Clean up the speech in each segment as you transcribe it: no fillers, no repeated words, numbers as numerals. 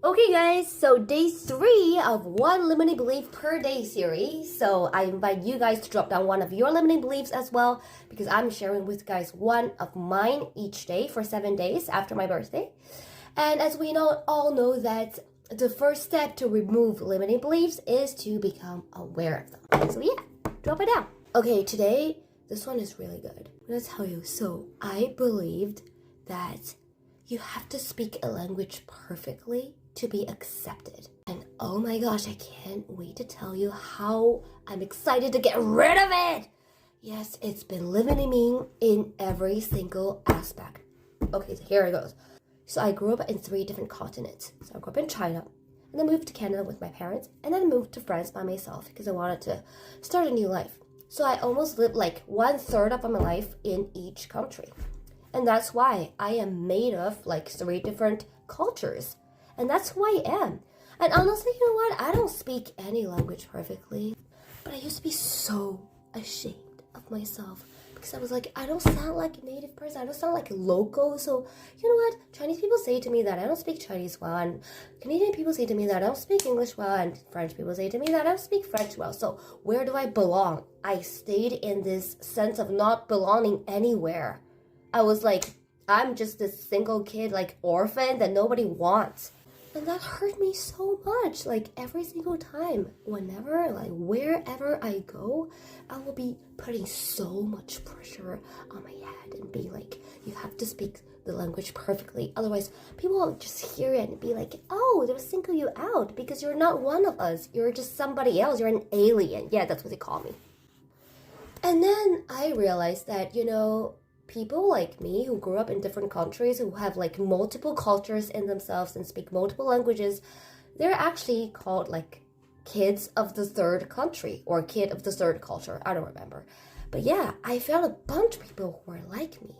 Okay guys, so day 3 of one limiting belief per day series. So I invite you guys to drop down one of your limiting beliefs as well, because I'm sharing with you guys one of mine each day for 7 days after my birthday. And as we all know that the first step to remove limiting beliefs is to become aware of them. So yeah, drop it down. Okay, today, this one is really good. I'm gonna tell you, so I believed that you have to speak a language perfectly to be accepted. And oh my gosh, I can't wait to tell you how I'm excited to get rid of it. Yes, it's been limiting me in every single aspect. Okay, so here it goes. So I grew up in 3 different continents. So I grew up in China, and then moved to Canada with my parents, and then moved to France by myself because I wanted to start a new life. So I almost lived like 1/3 of my life in each country. And that's why I am made of like 3 different cultures. And that's who I am. And honestly, you know what? I don't speak any language perfectly. But I used to be so ashamed of myself. Because I was like, I don't sound like a native person. I don't sound like a local. So, you know what? Chinese people say to me that I don't speak Chinese well. And Canadian people say to me that I don't speak English well. And French people say to me that I don't speak French well. So where do I belong? I stayed in this sense of not belonging anywhere. I was like, I'm just this single kid, like orphan that nobody wants. And that hurt me so much. Like every single time, whenever, like wherever I go, I will be putting so much pressure on my head and be like, you have to speak the language perfectly. Otherwise, people will just hear it and be like, oh, they'll single you out because you're not one of us. You're just somebody else. You're an alien. Yeah, that's what they call me. And then I realized that, people like me who grew up in different countries, who have like multiple cultures in themselves and speak multiple languages, they're actually called like kids of the third country or kid of the third culture. I don't remember. But yeah, I found a bunch of people who are like me.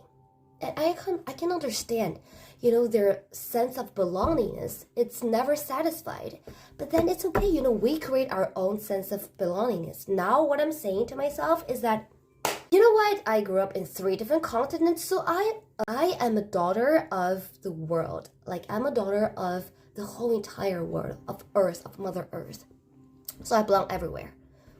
And I can understand, their sense of belongingness. It's never satisfied. But then it's okay, we create our own sense of belongingness. Now what I'm saying to myself is that, you know what? I grew up in 3 different continents, so I am a daughter of the world. Like, I'm a daughter of the whole entire world, of Earth, of Mother Earth. So I belong everywhere.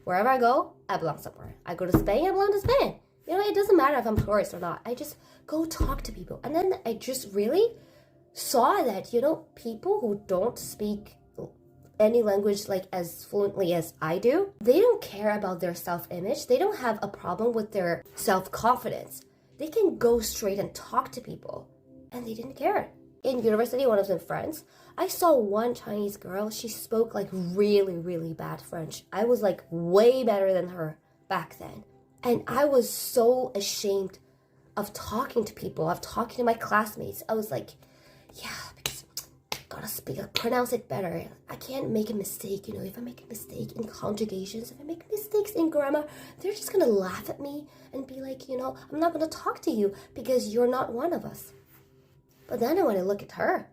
Wherever I go, I belong somewhere. I go to Spain, I belong to Spain. It doesn't matter if I'm a tourist or not. I just go talk to people. And then I just really saw that, people who don't speak any language like as fluently as I do, they don't care about their self-image. They don't have a problem with their self-confidence. They can go straight and talk to people, and they didn't care. In university, when I was in France, I saw one Chinese girl. She spoke like really, really bad French. I was like way better than her back then. And I was so ashamed of talking to people, of talking to my classmates. I was like, yeah, gotta speak, pronounce it better. I can't make a mistake, if I make a mistake in conjugations, if I make mistakes in grammar, they're just gonna laugh at me and be like, I'm not gonna talk to you because you're not one of us. But then when I look at her,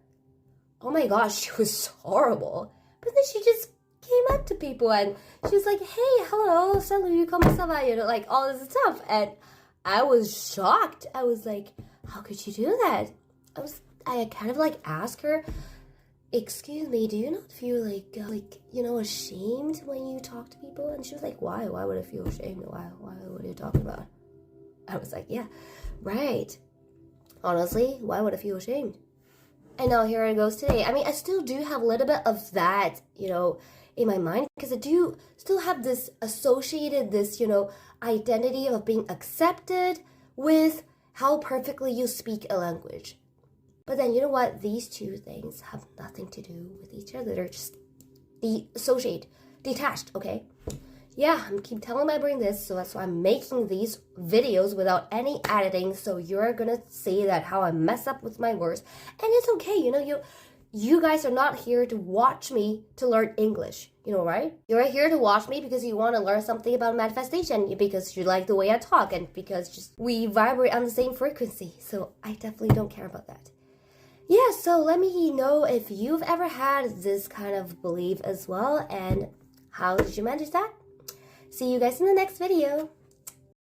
oh my gosh, she was horrible. But then she just came up to people and she was like, hey, hello, salut, comment ça va, like all this stuff. And I was shocked. I was like, how could you do that? I kind of like asked her, excuse me, do you not feel like ashamed when you talk to people? And she was like, why? Why would I feel ashamed? Why? What are you talking about? I was like, yeah, right. Honestly, why would I feel ashamed? And now here it goes today. I mean, I still do have a little bit of that, in my mind, because I do still have this associated, this, identity of being accepted with how perfectly you speak a language. But then, you know what? These 2 things have nothing to do with each other. They're just detached, okay? Yeah, I keep telling my brain this, so that's why I'm making these videos without any editing, so you're gonna see that how I mess up with my words. And it's okay, you guys are not here to watch me to learn English, right? You're here to watch me because you want to learn something about manifestation, because you like the way I talk, and because we vibrate on the same frequency. So I definitely don't care about that. Yeah, so let me know if you've ever had this kind of belief as well, and how did you manage that? See you guys in the next video.